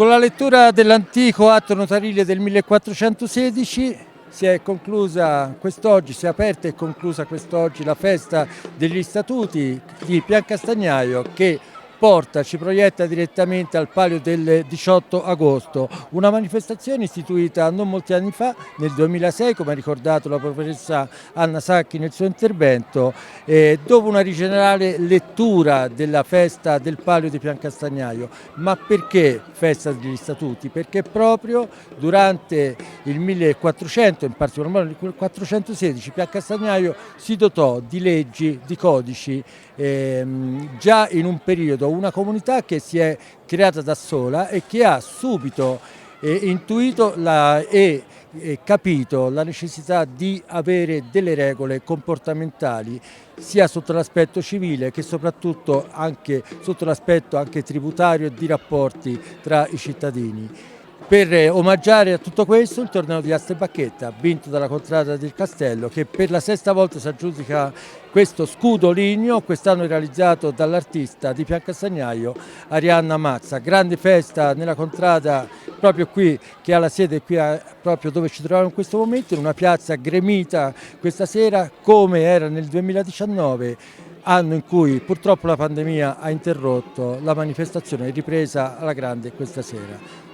Con la lettura dell'antico atto notarile del 1416 si è conclusa quest'oggi, si è aperta e conclusa quest'oggi la festa degli statuti di Piancastagnaio che ci proietta direttamente al palio del 18 agosto, una manifestazione istituita non molti anni fa, nel 2006, come ha ricordato la professoressa Anna Sacchi nel suo intervento, dopo una generale lettura della festa del palio di Piancastagnaio. Ma perché festa degli statuti? Perché proprio durante il 1400, in particolar modo nel 1416, Piancastagnaio si dotò di leggi, di codici, già in un periodo, una comunità che si è creata da sola e che ha subito intuito e capito la necessità di avere delle regole comportamentali sia sotto l'aspetto civile che soprattutto anche sotto l'aspetto anche tributario e di rapporti tra i cittadini. Per omaggiare a tutto questo il torneo di Asta e Bacchetta, vinto dalla Contrada del Castello, che per la sesta volta si aggiudica questo scudo ligneo, quest'anno realizzato dall'artista di Piancastagnaio Arianna Mazza. Grande festa nella Contrada proprio qui, che ha la sede qui proprio dove ci troviamo in questo momento, in una piazza gremita questa sera come era nel 2019, anno in cui purtroppo la pandemia ha interrotto la manifestazione, ripresa alla grande questa sera.